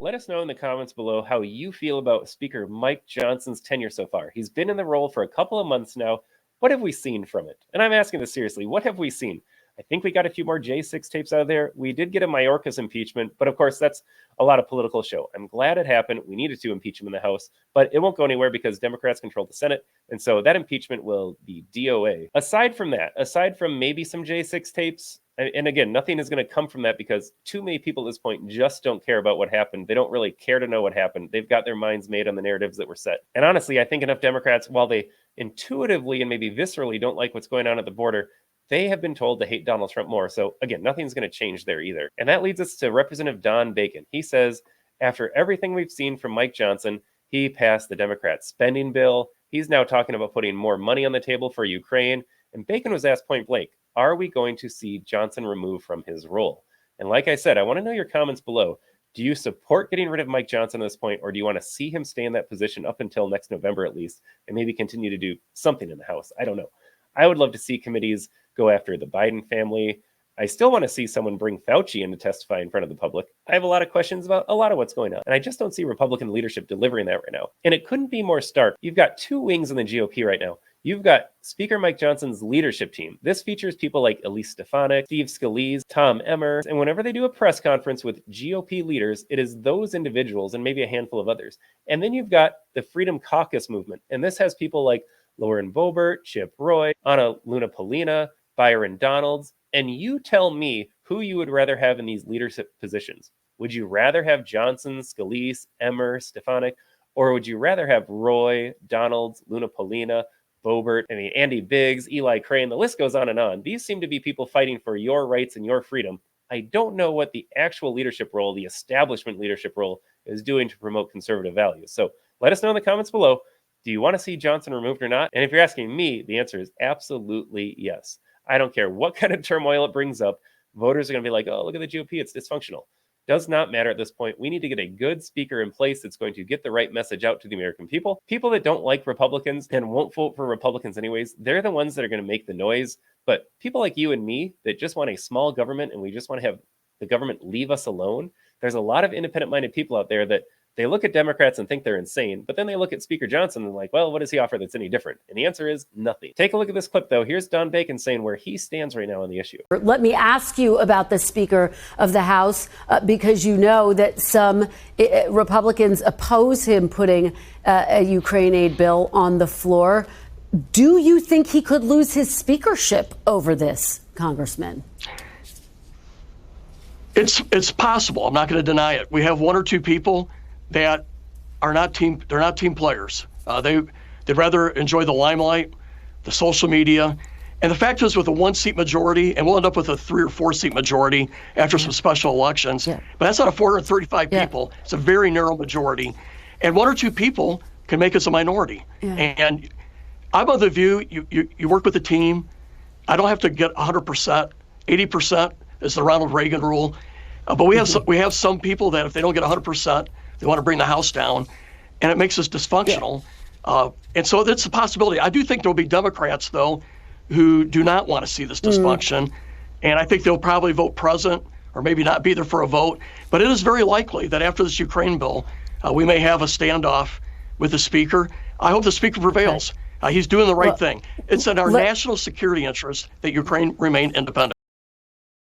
Let us know in the comments below how you feel about Speaker Mike Johnson's tenure so far. He's been in the role for a couple of months now. What have we seen from it? And I'm asking this seriously. What have we seen? I think we got a few more J6 tapes out of there. We did get a Mayorkas impeachment, but of course, that's a lot of political show. I'm glad it happened. We needed to impeach him in the House, but it won't go anywhere because Democrats control the Senate. And so that impeachment will be DOA. Aside from that, aside from maybe some J6 tapes, and again, nothing is going to come from that because too many people at this point just don't care about what happened. They don't really care to know what happened. They've got their minds made on the narratives that were set. And honestly, I think enough Democrats, while they intuitively and maybe viscerally don't like what's going on at the border, they have been told to hate Donald Trump more. So again, nothing's going to change there either. And that leads us to Representative Don Bacon. He says, after everything we've seen from Mike Johnson, he passed the Democrat spending bill. He's now talking about putting more money on the table for Ukraine. And Bacon was asked point blank, are we going to see Johnson removed from his role? And like I said, I want to know your comments below. Do you support getting rid of Mike Johnson at this point, or do you want to see him stay in that position up until next November at least, and maybe continue to do something in the House? I don't know. I would love to see committees go after the Biden family. I still want to see someone bring Fauci in to testify in front of the public. I have a lot of questions about a lot of what's going on, and I just don't see Republican leadership delivering that right now. And it couldn't be more stark. You've got two wings in the GOP right now. You've got Speaker Mike Johnson's leadership team. This features people like Elise Stefanik, Steve Scalise, Tom Emmer, and whenever they do a press conference with GOP leaders, it is those individuals and maybe a handful of others. And then you've got the Freedom Caucus movement, and this has people like Lauren Boebert, Chip Roy, Ana Luna Polina, Byron Donalds, and you tell me who you would rather have in these leadership positions. Would you rather have Johnson, Scalise, Emmer, Stefanik, or would you rather have Roy, Donalds, Luna Polina, Boebert, Andy Biggs, Eli Crane, the list goes on and on. These seem to be people fighting for your rights and your freedom. I don't know what the actual leadership role, the establishment leadership role, is doing to promote conservative values. So let us know in the comments below. Do you want to see Johnson removed or not? And if you're asking me, the answer is absolutely yes. I don't care what kind of turmoil it brings up. Voters are going to be like, oh, look at the GOP, it's dysfunctional. Does not matter at this point. We need to get a good speaker in place that's going to get the right message out to the American people. People that don't like Republicans and won't vote for Republicans anyways, they're the ones that are going to make the noise. But people like you and me that just want a small government and we just want to have the government leave us alone, there's a lot of independent-minded people out there that they look at Democrats and think they're insane, but then they look at Speaker Johnson and like, well, what does he offer that's any different? And the answer is nothing. Take a look at this clip, though. Here's Don Bacon saying where he stands right now on the issue. Let me ask you about the Speaker of the House, because you know that some Republicans oppose him putting a Ukraine aid bill on the floor. Do you think he could lose his speakership over this, Congressman? It's possible. I'm not going to deny it. We have one or two people that are not team. They're not team players. They'd rather enjoy the limelight, the social media, and the fact is, with a 1-seat majority, and we'll end up with a 3 or 4-seat majority after some special elections. Yeah. But that's not a 435 people. It's a very narrow majority, and one or two people can make us a minority. Yeah. And I'm of the view you work with the team. I don't have to get 100%. 80% is the Ronald Reagan rule. But we have some people that if they don't get 100%. They want to bring the House down, and it makes us dysfunctional. Yeah. And so that's a possibility. I do think there'll be Democrats, though, who do not want to see this dysfunction. And I think they'll probably vote present or maybe not be there for a vote. But it is very likely that after this Ukraine bill, we may have a standoff with the Speaker. I hope the Speaker prevails. He's doing the right thing. It's in our national security interest that Ukraine remain independent.